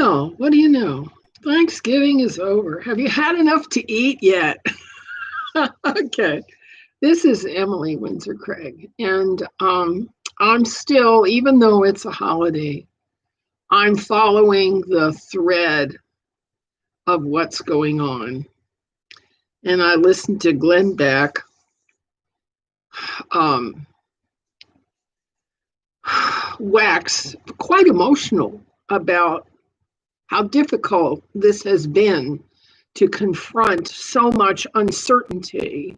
know? What do you know? Thanksgiving is over. Have you had enough to eat yet? Okay. This is Emily Windsor Craig. And I'm still, even though it's a holiday, I'm following the thread of what's going on. And I listened to Glenn Beck wax quite emotional about how difficult this has been to confront so much uncertainty,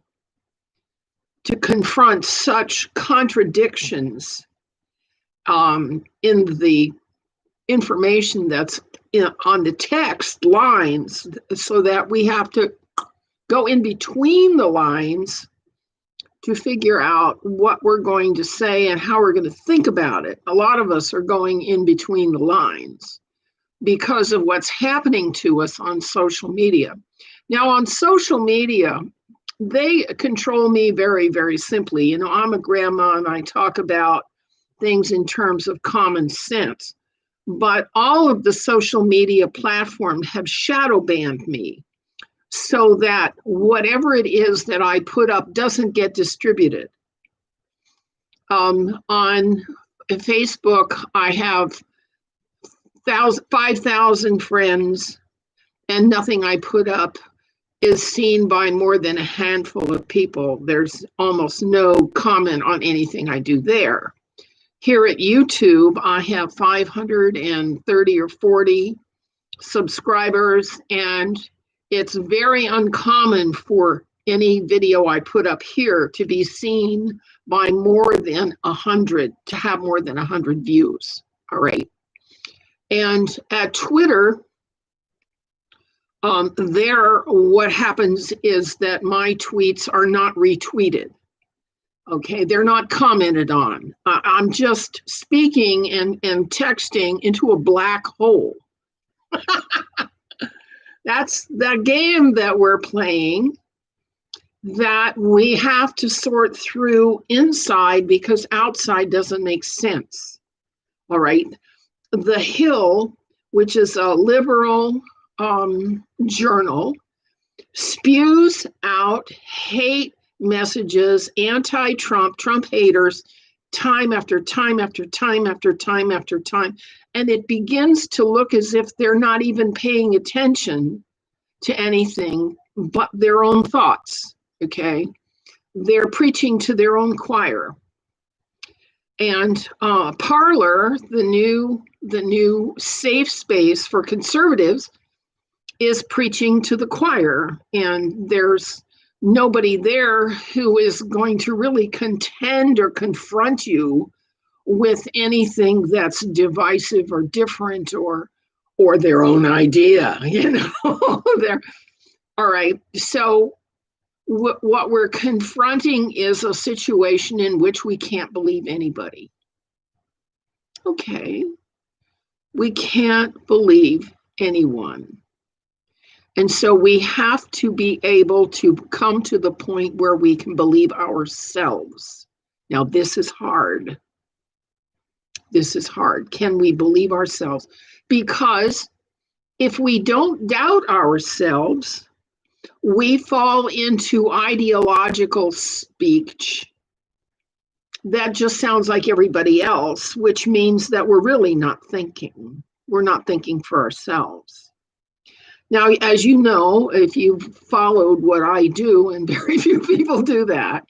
to confront such contradictions in the information that's on the text lines, so that we have to go in between the lines to figure out what we're going to say and how we're going to think about it. A lot of us are going in between the lines because of what's happening to us on social media. Now, on social media, they control me very, very simply. You know, I'm a grandma and I talk about things in terms of common sense, but all of the social media platforms have shadow banned me so that whatever it is that I put up doesn't get distributed. On Facebook, I have 5,000 friends, and nothing I put up is seen by more than a handful of people. There's almost no comment on anything I do there. Here at YouTube, I have 530 or 40 subscribers, and it's very uncommon for any video I put up here to be seen by more than 100, to have more than 100 views. All right. And at Twitter, what happens is that my tweets are not retweeted. Okay, they're not commented on. I'm just speaking and texting into a black hole. That's the game that we're playing, that we have to sort through inside because outside doesn't make sense. All right. The Hill, which is a liberal journal, spews out hate messages, anti-Trump, Trump haters, time after time after time after time after time. And it begins to look as if they're not even paying attention to anything but their own thoughts, okay? They're preaching to their own choir. And Parler, the new safe space for conservatives, is preaching to the choir. And there's nobody there who is going to really contend or confront you with anything that's divisive or different or their own idea, you know. They're all right. So what we're confronting is a situation in which we can't believe anybody. Okay. We can't believe anyone. And so we have to be able to come to the point where we can believe ourselves. Now, this is hard. This is hard. Can we believe ourselves? Because if we don't doubt ourselves, we fall into ideological speech that just sounds like everybody else, which means that we're really not thinking. We're not thinking for ourselves. Now, as you know, if you've followed what I do, and very few people do that,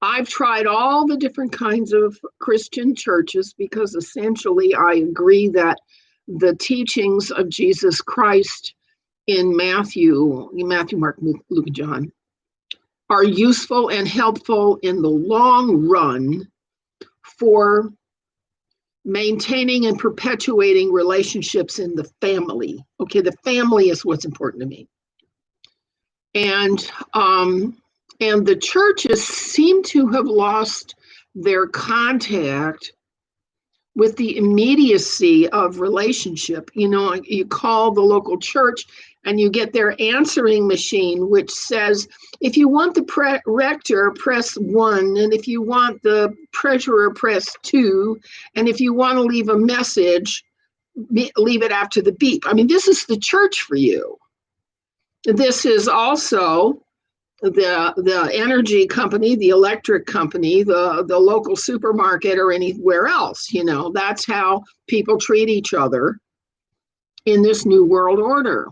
I've tried all the different kinds of Christian churches because essentially I agree that the teachings of Jesus Christ in Matthew, Mark, Luke, and John, are useful and helpful in the long run for maintaining and perpetuating relationships in the family. Okay, the family is what's important to me. And the churches seem to have lost their contact with the immediacy of relationship. You know, you call the local church and you get their answering machine, which says, if you want the rector, press 1. And if you want the treasurer, press 2. And if you want to leave a message, leave it after the beep. I mean, this is the church for you. This is also the energy company, the electric company, the local supermarket, or anywhere else. You know, that's how people treat each other in this new world order,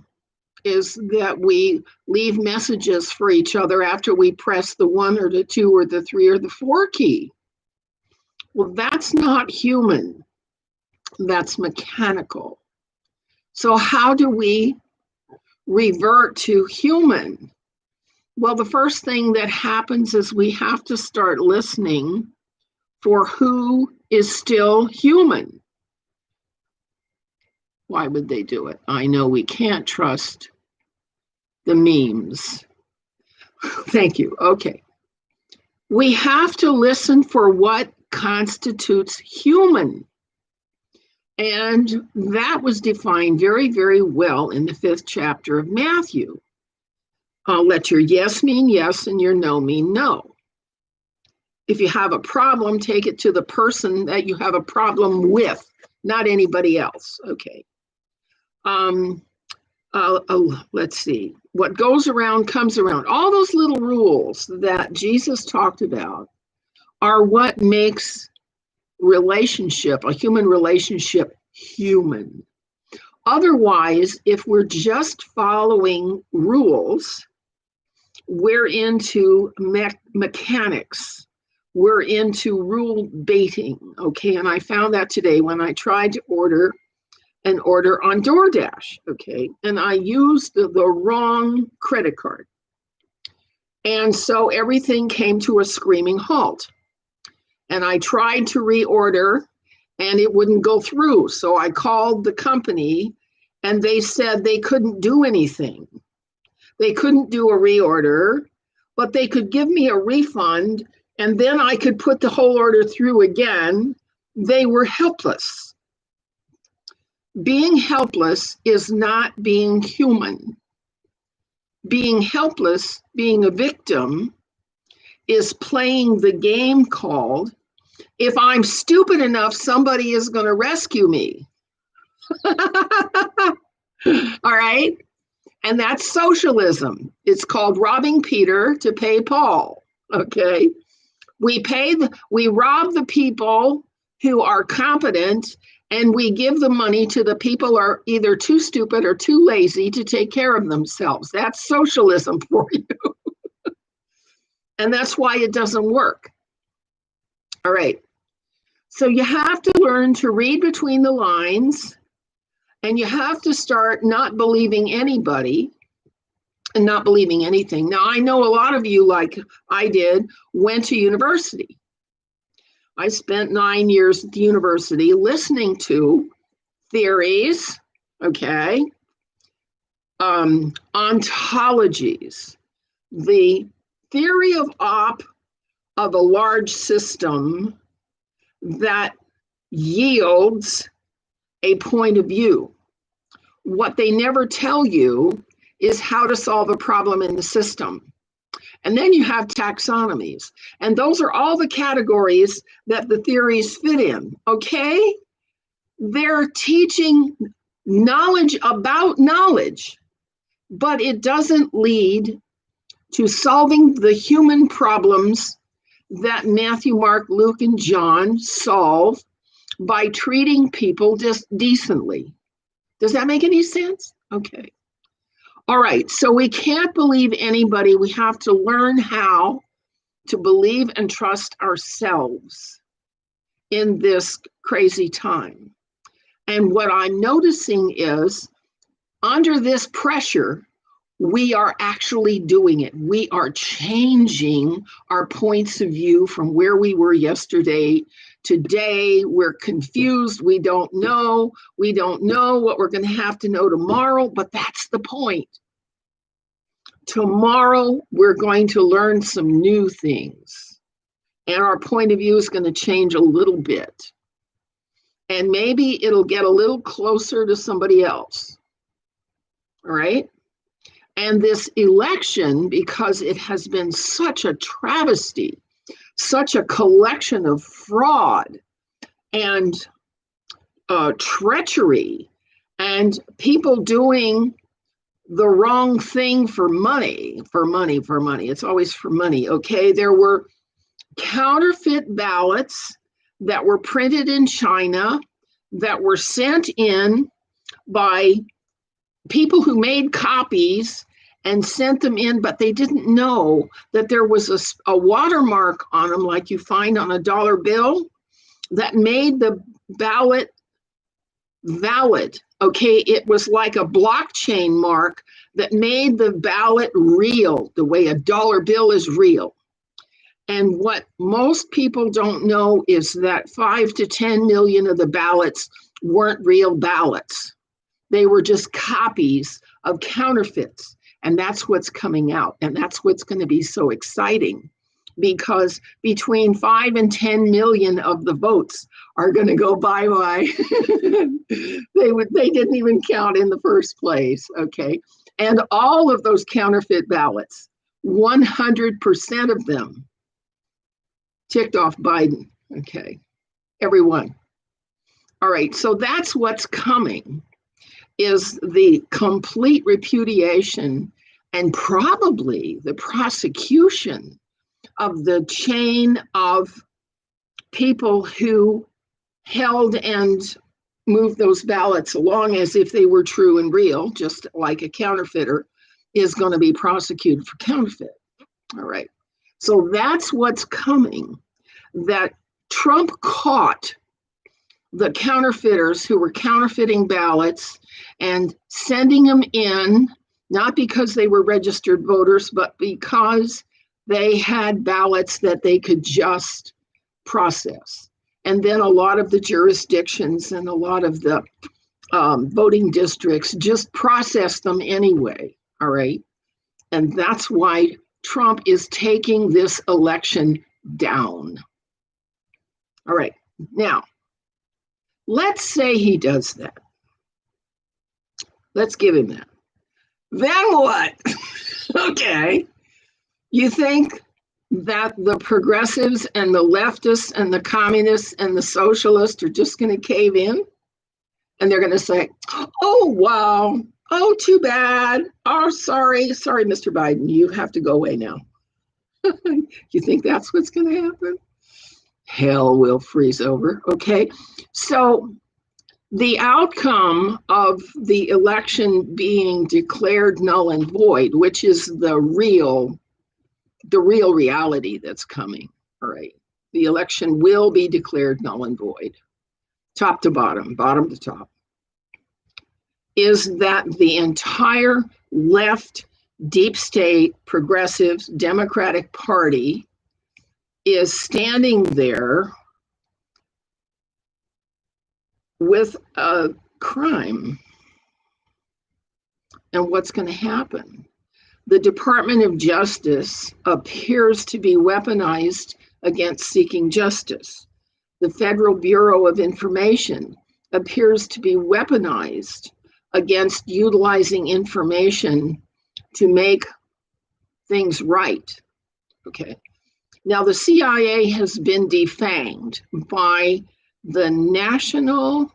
is that we leave messages for each other after we press the 1 or the 2 or the 3 or the 4 key. Well, that's not human. That's mechanical. So how do we revert to human? Well, the first thing that happens is we have to start listening for who is still human. Why would they do it? I know we can't trust the memes. Thank you. Okay. We have to listen for what constitutes human. And that was defined very, very well in the 5th chapter of Matthew. Let your yes mean yes and your no mean no. If you have a problem, take it to the person that you have a problem with, not anybody else. Okay. Let's see. What goes around comes around. All those little rules that Jesus talked about are what makes a human relationship, human. Otherwise, if we're just following rules, we're into mechanics. We're into rule baiting, okay? And I found that today when I tried to order an order on DoorDash, okay? And I used the wrong credit card. And so everything came to a screaming halt. And I tried to reorder and it wouldn't go through. So I called the company and they said they couldn't do anything. They couldn't do a reorder, but they could give me a refund and then I could put the whole order through again. They were helpless. Being helpless is not being human. Being helpless, being a victim, is playing the game called, if I'm stupid enough, somebody is going to rescue me. All right? And that's socialism. It's called robbing Peter to pay Paul. Okay? We rob the people who are competent, and we give the money to the people who are either too stupid or too lazy to take care of themselves. That's socialism for you. And that's why it doesn't work. All right. So you have to learn to read between the lines, and you have to start not believing anybody and not believing anything. Now, I know a lot of you, like I did, went to university. I spent 9 years at the university listening to theories, okay, ontologies, the theory of a large system that yields a point of view. What they never tell you is how to solve a problem in the system. And then you have taxonomies. And those are all the categories that the theories fit in, okay? They're teaching knowledge about knowledge, but it doesn't lead to solving the human problems that Matthew, Mark, Luke, and John solve by treating people just decently. Does that make any sense? Okay. All right, so we can't believe anybody. We have to learn how to believe and trust ourselves in this crazy time. And what I'm noticing is, under this pressure, we are actually doing it. We are changing our points of view from where we were yesterday. Today, we're confused. We don't know. We don't know what we're going to have to know tomorrow, but that's the point. Tomorrow, we're going to learn some new things, and our point of view is going to change a little bit. And maybe it'll get a little closer to somebody else. All right? And this election, because it has been such a travesty, such a collection of fraud and treachery and people doing the wrong thing for money, for money, for money. It's always for money, okay? There were counterfeit ballots that were printed in China that were sent in by people who made copies and sent them in, but they didn't know that there was a watermark on them like you find on a dollar bill that made the ballot valid. Okay, it was like a blockchain mark that made the ballot real, the way a dollar bill is real. And what most people don't know is that 5 to 10 million of the ballots weren't real ballots. They were just copies of counterfeits. And that's what's coming out. And that's what's going to be so exciting, because between 5 and 10 million of the votes are going to go bye-bye. They didn't even count in the first place, okay? And all of those counterfeit ballots, 100% of them ticked off Biden, okay? Everyone. All right, so that's what's coming, is the complete repudiation and probably the prosecution of the chain of people who held and moved those ballots along as if they were true and real, just like a counterfeiter is going to be prosecuted for counterfeit. All right. So that's what's coming, that Trump caught the counterfeiters who were counterfeiting ballots and sending them in, not because they were registered voters, but because they had ballots that they could just process. And then a lot of the jurisdictions and a lot of the voting districts just process them anyway, all right? And that's why Trump is taking this election down. All right, now, let's say he does that. Let's give him that. Then what? Okay. You think that the progressives and the leftists and the communists and the socialists are just going to cave in? And they're going to say, oh, wow. Oh, too bad. Oh, sorry, Mr. Biden, you have to go away now. You think that's what's going to happen? Hell will freeze over, okay? So the outcome of the election being declared null and void, which is the real reality that's coming, all right? The election will be declared null and void, top to bottom, bottom to top, is that the entire left, deep state, progressive, Democratic Party is standing there with a crime. And what's going to happen? The Department of Justice appears to be weaponized against seeking justice. The Federal Bureau of Information appears to be weaponized against utilizing information to make things right. Okay. Now, the CIA has been defanged by the National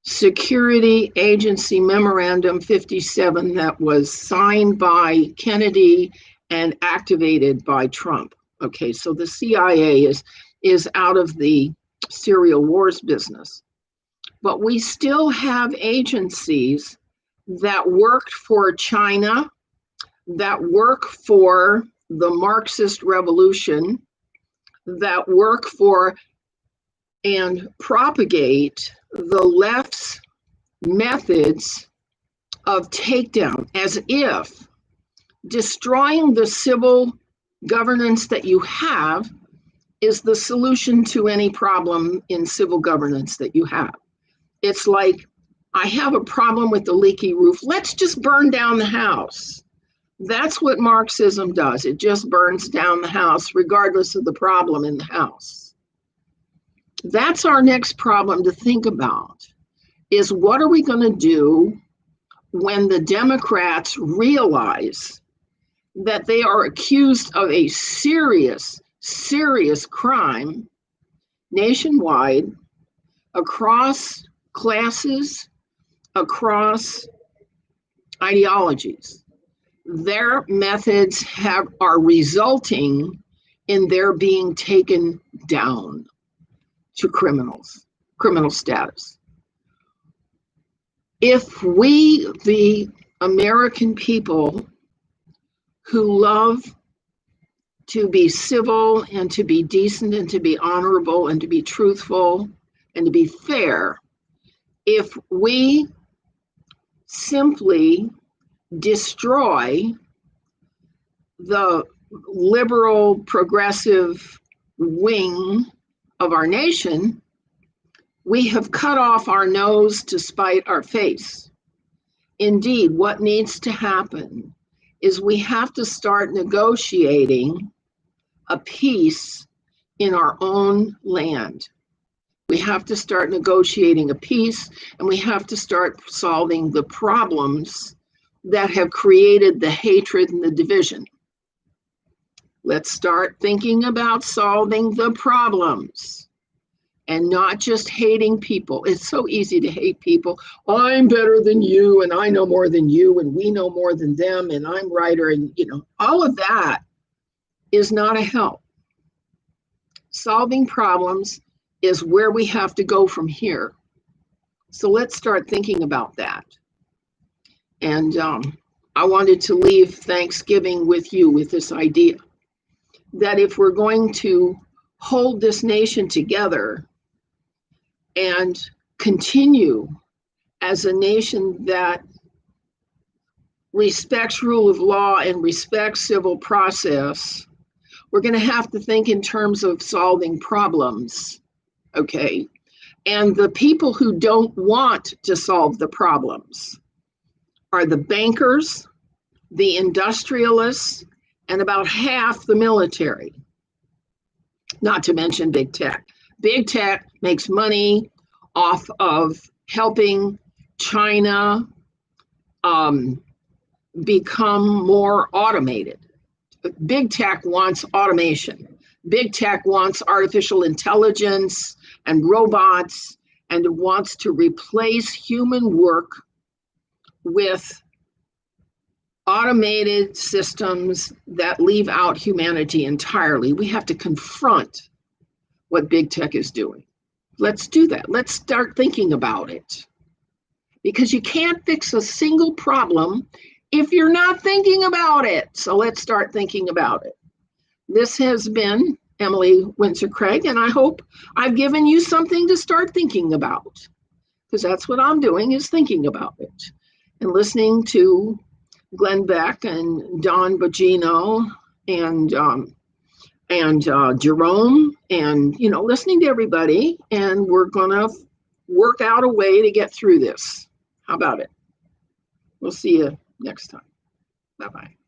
Security Agency Memorandum 57 that was signed by Kennedy and activated by Trump. Okay, so the CIA is out of the serial wars business. But we still have agencies that worked for China, that work for the Marxist revolution, that work for and propagate the left's methods of takedown, as if destroying the civil governance that you have is the solution to any problem in civil governance that you have. It's like, I have a problem with the leaky roof. Let's just burn down the house. That's what Marxism does. It just burns down the house regardless of the problem in the house. That's our next problem to think about, is what are we going to do when the Democrats realize that they are accused of a serious crime nationwide, across classes, across ideologies. Their methods are resulting in their being taken down to criminal status. If we, the American people who love to be civil and to be decent and to be honorable and to be truthful and to be fair, if we simply destroy the liberal progressive wing of our nation, we have cut off our nose to spite our face. Indeed, what needs to happen is we have to start negotiating a peace in our own land. We have to start negotiating a peace, and we have to start solving the problems that have created the hatred and the division. Let's start thinking about solving the problems and not just hating people. It's so easy to hate people. I'm better than you, and I know more than you, and we know more than them, and I'm righter, and all of that is not a help. Solving problems is where we have to go from here. So let's start thinking about that. And I wanted to leave Thanksgiving with you with this idea that if we're going to hold this nation together and continue as a nation that respects rule of law and respects civil process, we're going to have to think in terms of solving problems. Okay, and the people who don't want to solve the problems are the bankers, the industrialists, and about half the military, not to mention big tech. Big tech makes money off of helping China become more automated. Big tech wants automation. Big tech wants artificial intelligence and robots, and it wants to replace human work with automated systems that leave out humanity entirely. We have to confront what big tech is doing. Let's do that. Let's start thinking about it. Because you can't fix a single problem if you're not thinking about it. So let's start thinking about it. This has been Emily Windsor Craig, and I hope I've given you something to start thinking about, because that's what I'm doing, is thinking about it and listening to Glenn Beck and Don Bongino and Jerome, and listening to everybody, and we're gonna work out a way to get through this. How about it? We'll see you next time. Bye-bye.